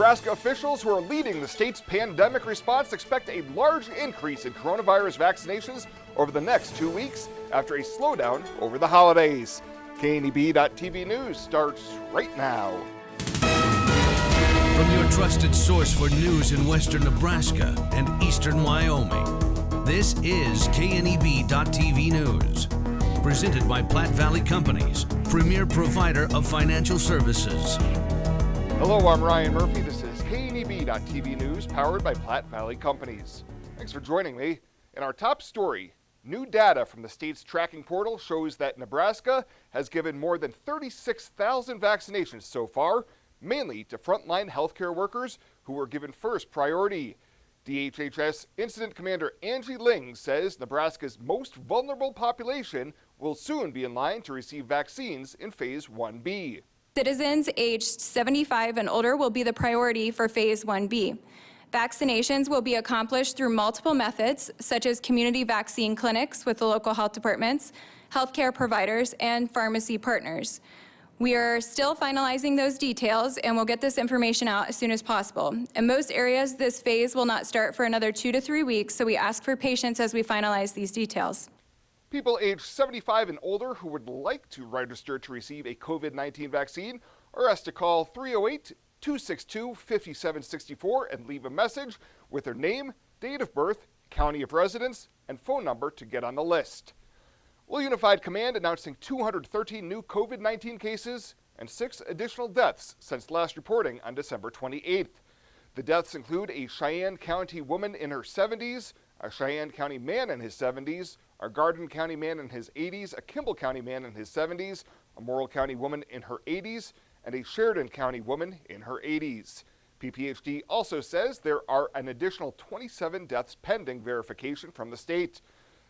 Nebraska officials who are leading the state's pandemic response expect a large increase in coronavirus vaccinations over the next 2 weeks after a slowdown over the holidays. KNEB.TV News starts right now. From your trusted source for news in western Nebraska and eastern Wyoming, this is KNEB.TV News. Presented by Platte Valley Companies, premier provider of financial services. Hello, I'm Ryan Murphy. This is KNEB.TV News, powered by Platte Valley Companies. Thanks for joining me. In our top story, new data from the state's tracking portal shows that Nebraska has given more than 36,000 vaccinations so far, mainly to frontline healthcare workers who were given first priority. DHHS Incident Commander Angie Ling says Nebraska's most vulnerable population will soon be in line to receive vaccines in Phase 1B. Citizens aged 75 and older will be the priority for Phase 1B. Vaccinations will be accomplished through multiple methods, such as community vaccine clinics with the local health departments, healthcare providers, and pharmacy partners. We are still finalizing those details, and we'll get this information out as soon as possible. In most areas, this phase will not start for another 2 to 3 weeks, so we ask for patience as we finalize these details. People aged 75 and older who would like to register to receive a COVID-19 vaccine are asked to call 308-262-5764 and leave a message with their name, date of birth, county of residence, and phone number to get on the list. Will Unified Command announcing 213 new COVID-19 cases and 6 additional deaths since last reporting on December 28th. The deaths include a Cheyenne County woman in her 70s, a Cheyenne County man in his 70s, a Garden County man in his 80s, a Kimball County man in his 70s, a Morrill County woman in her 80s, and a Sheridan County woman in her 80s. PPHD also says there are an additional 27 deaths pending verification from the state.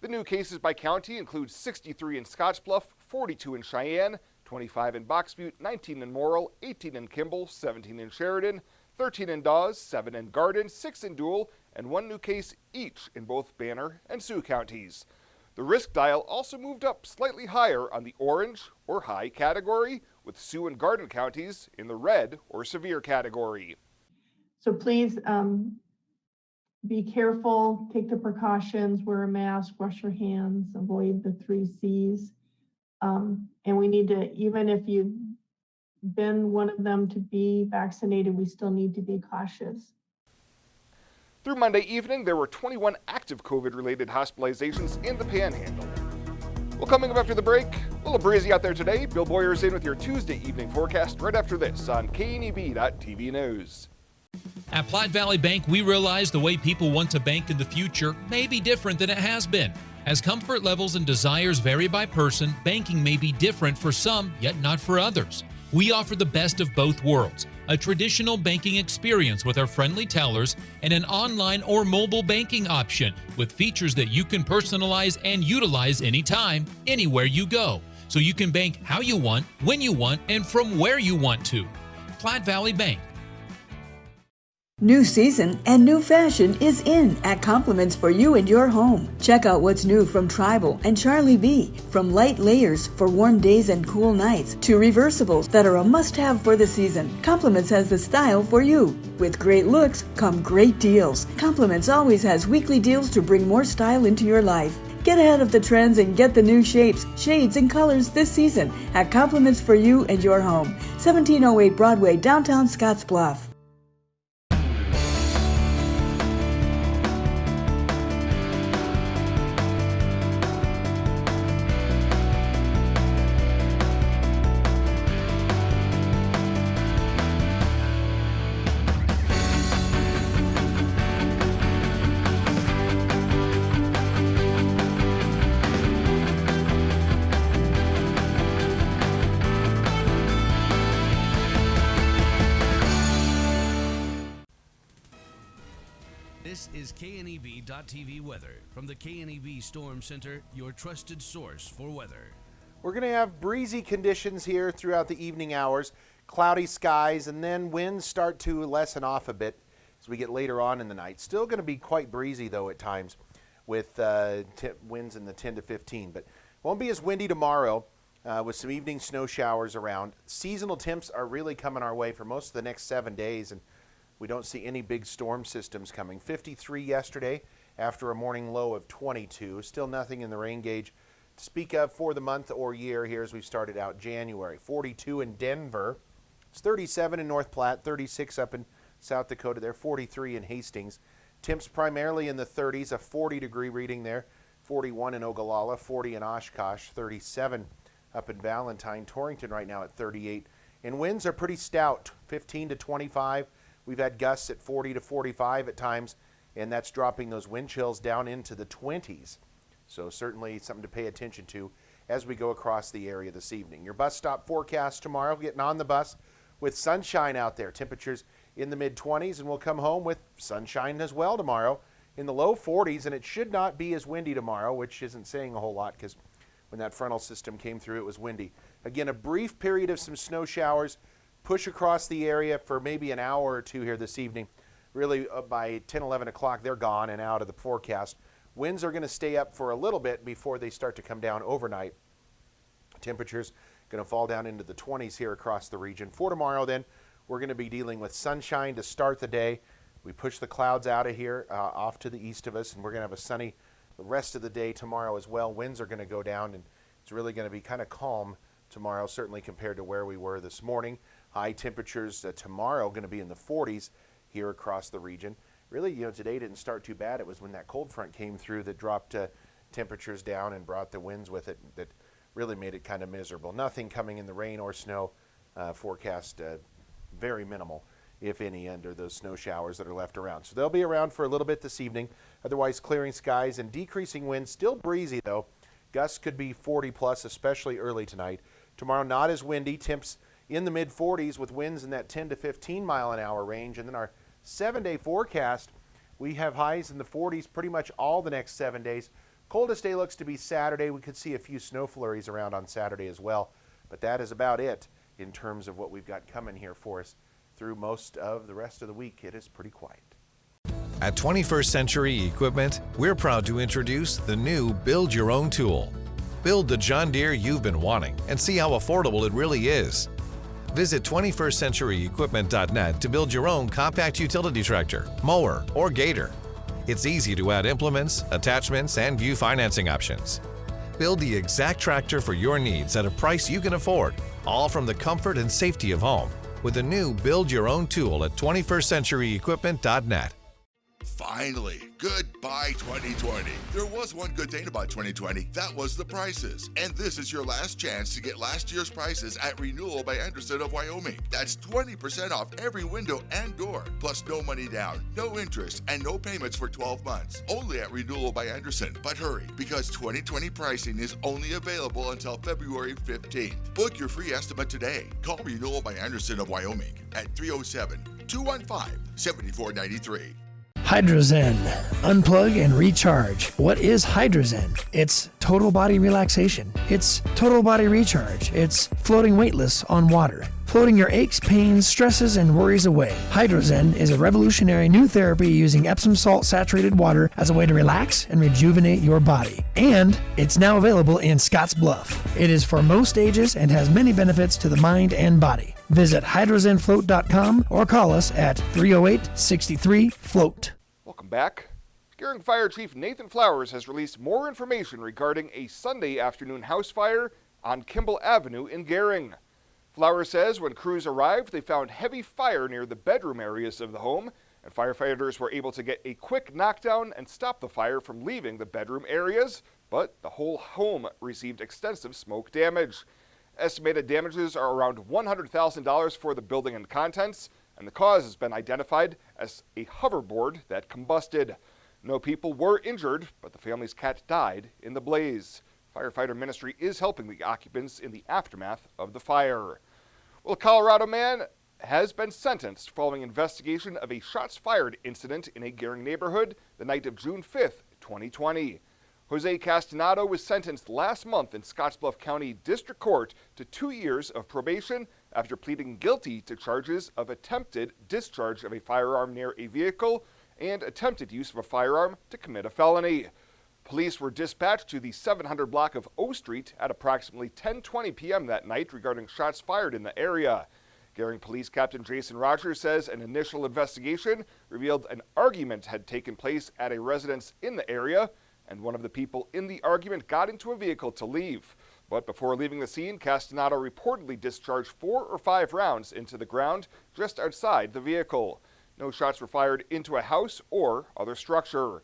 The new cases by county include 63 in Scottsbluff, 42 in Cheyenne, 25 in Box Butte, 19 in Morrill, 18 in Kimball, 17 in Sheridan, 13 in Dawes, 7 in Garden, 6 in Dual, and 1 new case each in both Banner and Sioux counties. The risk dial also moved up slightly higher on the orange or high category, with Sioux and Garden counties in the red or severe category. So please be careful, take the precautions, wear a mask, wash your hands, avoid the 3 C's. And we need to, even if you've been one of them to be vaccinated, we still need to be cautious. Through Monday evening, there were 21 active COVID-related hospitalizations in the Panhandle. Well, coming up after the break, a little breezy out there today. Bill Boyer's in with your Tuesday evening forecast right after this on KNEB.TV News. At Platte Valley Bank, we realize the way people want to bank in the future may be different than it has been. As comfort levels and desires vary by person, banking may be different for some, yet not for others. We offer the best of both worlds, a traditional banking experience with our friendly tellers and an online or mobile banking option with features that you can personalize and utilize anytime, anywhere you go, so you can bank how you want, when you want, and from where you want to. Platte Valley Bank. New season and new fashion is in at Compliments for you and your home. Check out what's new from Tribal and Charlie B. From light layers for warm days and cool nights to reversibles that are a must-have for the season. Compliments has the style for you. With great looks come great deals. Compliments always has weekly deals to bring more style into your life. Get ahead of the trends and get the new shapes, shades, and colors this season at Compliments for you and your home. 1708 Broadway, downtown Scottsbluff. This is KNEB.TV weather from the KNEB Storm Center, your trusted source for weather. We're going to have breezy conditions here throughout the evening hours, cloudy skies, and then winds start to lessen off a bit as we get later on in the night. Still going to be quite breezy, though, at times with winds in the 10 to 15, but won't be as windy tomorrow with some evening snow showers around. Seasonal temps are really coming our way for most of the next 7 days, and We don't see any big storm systems coming. 53 yesterday after a morning low of 22. Still nothing in the rain gauge to speak of for the month or year here as we've started out January. 42 in Denver. It's 37 in North Platte, 36 up in South Dakota there, 43 in Hastings. Temps primarily in the 30s, a 40-degree reading there. 41 in Ogallala, 40 in Oshkosh, 37 up in Valentine. Torrington right now at 38. And winds are pretty stout, 15 to 25. We've had gusts at 40 to 45 at times, and that's dropping those wind chills down into the 20s. So certainly something to pay attention to as we go across the area this evening. Your bus stop forecast tomorrow, getting on the bus with sunshine out there. Temperatures in the mid-20s, and we'll come home with sunshine as well tomorrow in the low 40s, and it should not be as windy tomorrow, which isn't saying a whole lot because when that frontal system came through, it was windy. Again, a brief period of some snow showers push across the area for maybe an hour or two here this evening. Really, by 10, 11 o'clock, they're gone and out of the forecast. Winds are going to stay up for a little bit before they start to come down overnight. Temperatures going to fall down into the 20s here across the region. For tomorrow, then, we're going to be dealing with sunshine to start the day. We push the clouds out of here off to the east of us, and we're going to have a sunny the rest of the day tomorrow as well. Winds are going to go down, and it's really going to be kind of calm tomorrow, certainly compared to where we were this morning. High temperatures tomorrow going to be in the 40s here across the region. Really, today didn't start too bad. It was when that cold front came through that dropped temperatures down and brought the winds with it that really made it kind of miserable. Nothing coming in the rain or snow forecast, very minimal, if any, under those snow showers that are left around. So they'll be around for a little bit this evening. Otherwise, clearing skies and decreasing winds. Still breezy, though. Gusts could be 40 plus, especially early tonight. Tomorrow, not as windy. Temps in the mid-40s with winds in that 10 to 15 mile an hour range. And then our 7-day forecast, we have highs in the 40s pretty much all the next 7 days. Coldest day looks to be Saturday. We could see a few snow flurries around on Saturday as well. But that is about it in terms of what we've got coming here for us through most of the rest of the week. It is pretty quiet. At 21st Century Equipment, we're proud to introduce the new Build Your Own tool. Build the John Deere you've been wanting and see how affordable it really is. Visit 21stcenturyequipment.net to build your own compact utility tractor, mower, or gator. It's easy to add implements, attachments, and view financing options. Build the exact tractor for your needs at a price you can afford, all from the comfort and safety of home, with the new Build Your Own tool at 21stcenturyequipment.net. Finally, goodbye 2020. There was one good thing about 2020. That was the prices. And this is your last chance to get last year's prices at Renewal by Anderson of Wyoming. That's 20% off every window and door. Plus no money down, no interest, and no payments for 12 months. Only at Renewal by Anderson. But hurry, because 2020 pricing is only available until February 15th. Book your free estimate today. Call Renewal by Anderson of Wyoming at 307-215-7493. HydroZEN. Unplug and recharge. What is HydroZEN? It's total body relaxation. It's total body recharge. It's floating weightless on water. Floating your aches, pains, stresses, and worries away. HydroZEN is a revolutionary new therapy using Epsom salt saturated water as a way to relax and rejuvenate your body. And it's now available in Scottsbluff. It is for most ages and has many benefits to the mind and body. Visit hydrozenfloat.com or call us at 308-63-FLOAT. Welcome back. Gering Fire Chief Nathan Flowers has released more information regarding a Sunday afternoon house fire on Kimball Avenue in Gering. Flowers says when crews arrived, they found heavy fire near the bedroom areas of the home, and firefighters were able to get a quick knockdown and stop the fire from leaving the bedroom areas, but the whole home received extensive smoke damage. Estimated damages are around $100,000 for the building and contents, and the cause has been identified as a hoverboard that combusted. No people were injured, but the family's cat died in the blaze. Firefighter Ministry is helping the occupants in the aftermath of the fire. Well, a Colorado man has been sentenced following investigation of a shots fired incident in a Gering neighborhood the night of June 5th, 2020. Jose Castanado was sentenced last month in Scottsbluff County District Court to 2 years of probation after pleading guilty to charges of attempted discharge of a firearm near a vehicle and attempted use of a firearm to commit a felony. Police were dispatched to the 700 block of O Street at approximately 10:20 p.m. that night regarding shots fired in the area. Gering Police Captain Jason Rogers says an initial investigation revealed an argument had taken place at a residence in the area, and one of the people in the argument got into a vehicle to leave. But before leaving the scene, Castanado reportedly discharged 4 or 5 rounds into the ground just outside the vehicle. No shots were fired into a house or other structure.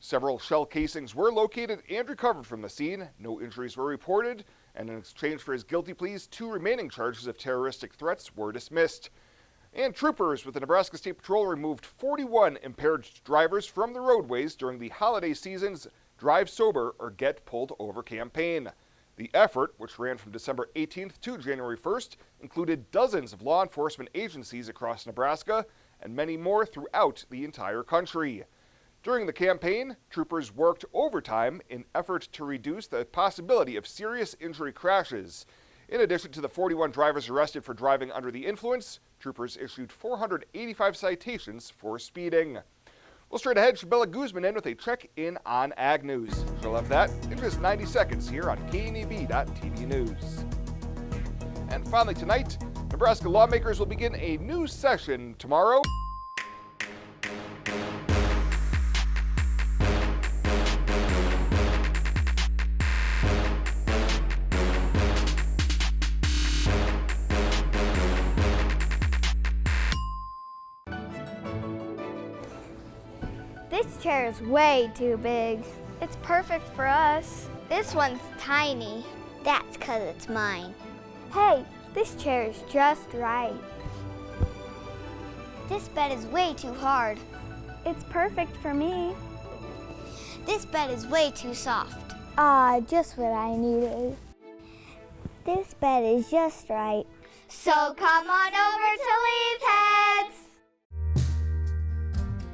Several shell casings were located and recovered from the scene. No injuries were reported, and in exchange for his guilty pleas, 2 remaining charges of terroristic threats were dismissed. And troopers with the Nebraska State Patrol removed 41 impaired drivers from the roadways during the holiday season's Drive Sober or Get Pulled Over campaign. The effort, which ran from December 18th to January 1st, included dozens of law enforcement agencies across Nebraska and many more throughout the entire country. During the campaign, troopers worked overtime in effort to reduce the possibility of serious injury crashes. In addition to the 41 drivers arrested for driving under the influence, troopers issued 485 citations for speeding. Well, straight ahead, Chabella Guzman in with a check-in on Ag News. She'll have that in just 90 seconds here on KNEB.TV News. And finally tonight, Nebraska lawmakers will begin a new session tomorrow. This chair is way too big. It's perfect for us. This one's tiny. That's 'cause it's mine. Hey, this chair is just right. This bed is way too hard. It's perfect for me. This bed is way too soft. Just what I needed. This bed is just right. So come on over to Leave Heads.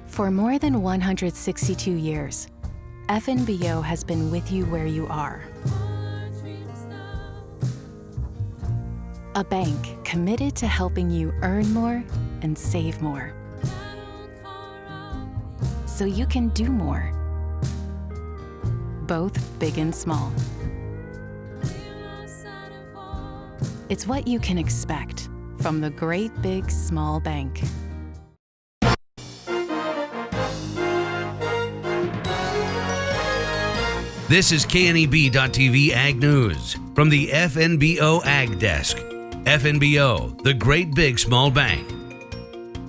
For more than 162 years, FNBO has been with you where you are. A bank committed to helping you earn more and save more, so you can do more, both big and small. It's what you can expect from the great big small bank. This is KNEB.TV Ag News from the FNBO Ag Desk. FNBO, the great big small bank.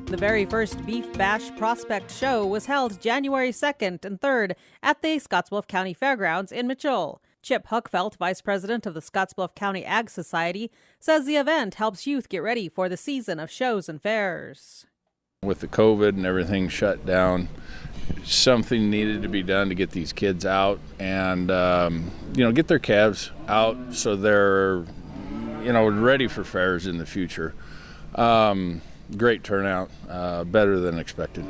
The very first Beef Bash Prospect Show was held January 2nd and 3rd at the Scottsbluff County Fairgrounds in Mitchell. Chip Huckfelt, Vice President of the Scottsbluff County Ag Society, says the event helps youth get ready for the season of shows and fairs. With the COVID and everything shut down, something needed to be done to get these kids out and, get their calves out so they're, ready for fairs in the future. Great turnout, better than expected.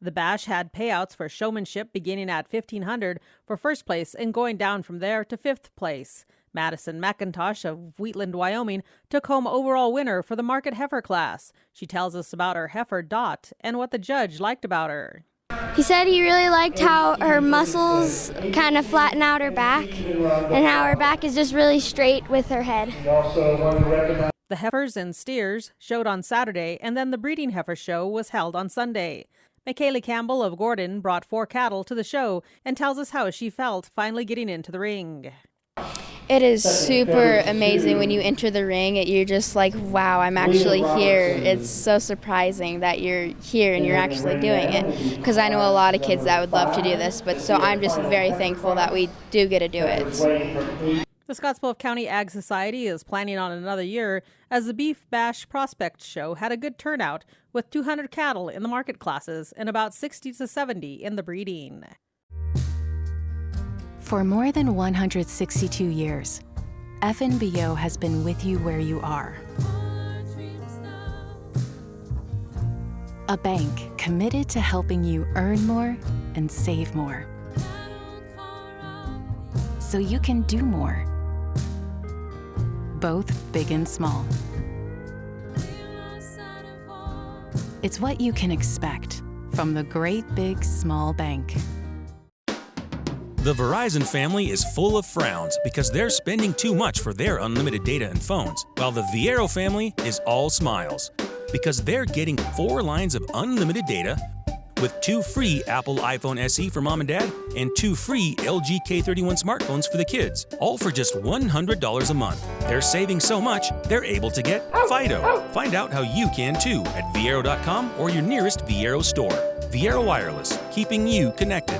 The bash had payouts for showmanship beginning at $1,500 for first place and going down from there to 5th place. Madison McIntosh of Wheatland, Wyoming, took home overall winner for the market heifer class. She tells us about her heifer Dot and what the judge liked about her. He said he really liked how her muscles kind of flatten out her back and how her back is just really straight with her head. The heifers and steers showed on Saturday, and then the breeding heifer show was held on Sunday. McKaylee Campbell of Gordon brought 4 cattle to the show and tells us how she felt finally getting into the ring. It is super amazing when you enter the ring. You're just like, wow, I'm actually here. It's so surprising that you're here and you're actually doing it, because I know a lot of kids that would love to do this, but so I'm just very thankful that we do get to do it. The Scottsbluff County Ag Society is planning on another year, as the Beef Bash Prospect Show had a good turnout with 200 cattle in the market classes and about 60 to 70 in the breeding. For more than 162 years, FNBO has been with you where you are. A bank committed to helping you earn more and save more, so you can do more, both big and small. It's what you can expect from the great big small bank. The Verizon family is full of frowns because they're spending too much for their unlimited data and phones, while the VIAERO family is all smiles because they're getting 4 lines of unlimited data with 2 free Apple iPhone SE for mom and dad and 2 free LG K31 smartphones for the kids, all for just $100 a month. They're saving so much, they're able to get Fido. Find out how you can too at VIAERO.com or your nearest VIAERO store. VIAERO Wireless, keeping you connected.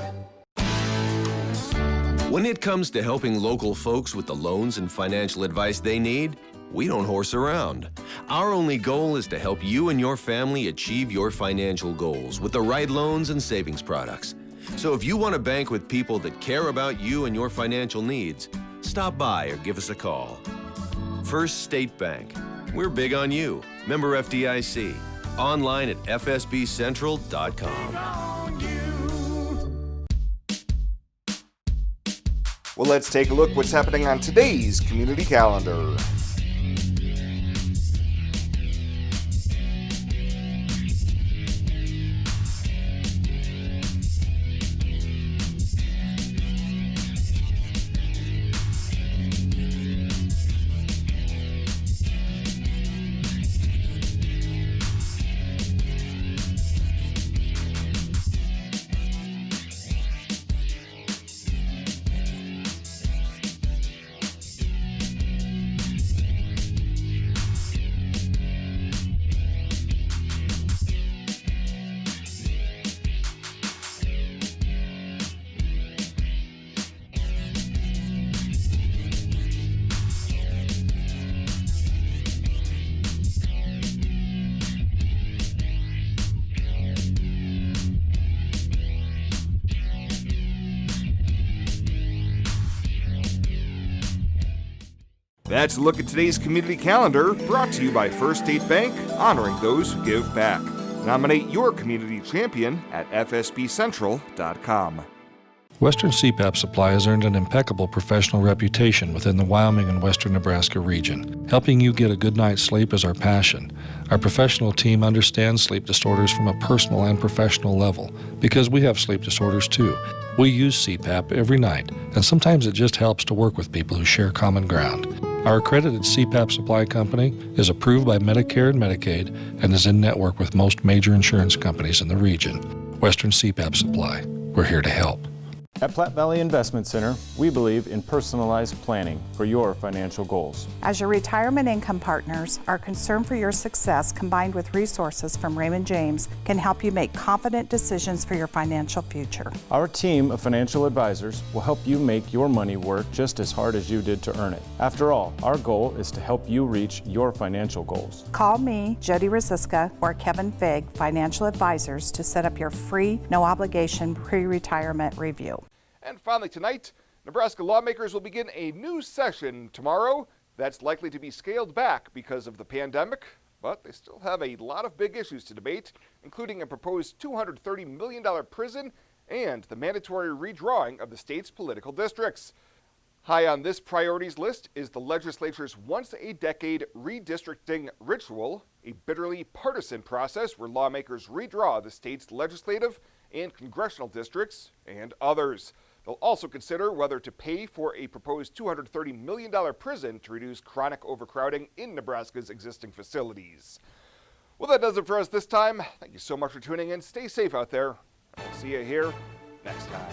When it comes to helping local folks with the loans and financial advice they need, we don't horse around. Our only goal is to help you and your family achieve your financial goals with the right loans and savings products. So if you want to bank with people that care about you and your financial needs, stop by or give us a call. First State Bank. We're big on you. Member FDIC. Online at fsbcentral.com. Well, let's take a look what's happening on today's community calendar. That's a look at today's community calendar, brought to you by First State Bank, honoring those who give back. Nominate your community champion at fsbcentral.com. Western CPAP Supply has earned an impeccable professional reputation within the Wyoming and Western Nebraska region. Helping you get a good night's sleep is our passion. Our professional team understands sleep disorders from a personal and professional level, because we have sleep disorders too. We use CPAP every night, and sometimes it just helps to work with people who share common ground. Our accredited CPAP supply company is approved by Medicare and Medicaid and is in network with most major insurance companies in the region. Western CPAP Supply. We're here to help. At Platte Valley Investment Center, we believe in personalized planning for your financial goals. As your retirement income partners, our concern for your success, combined with resources from Raymond James, can help you make confident decisions for your financial future. Our team of financial advisors will help you make your money work just as hard as you did to earn it. After all, our goal is to help you reach your financial goals. Call me, Jody Rosiska, or Kevin Fig, Financial Advisors, to set up your free, no-obligation pre-retirement review. And finally tonight, Nebraska lawmakers will begin a new session tomorrow that's likely to be scaled back because of the pandemic, but they still have a lot of big issues to debate, including a proposed $230 million prison and the mandatory redrawing of the state's political districts. High on this priorities list is the legislature's once-a-decade redistricting ritual, a bitterly partisan process where lawmakers redraw the state's legislative and congressional districts and others. They'll also consider whether to pay for a proposed $230 million prison to reduce chronic overcrowding in Nebraska's existing facilities. Well, that does it for us this time. Thank you so much for tuning in. Stay safe out there. We'll see you here next time.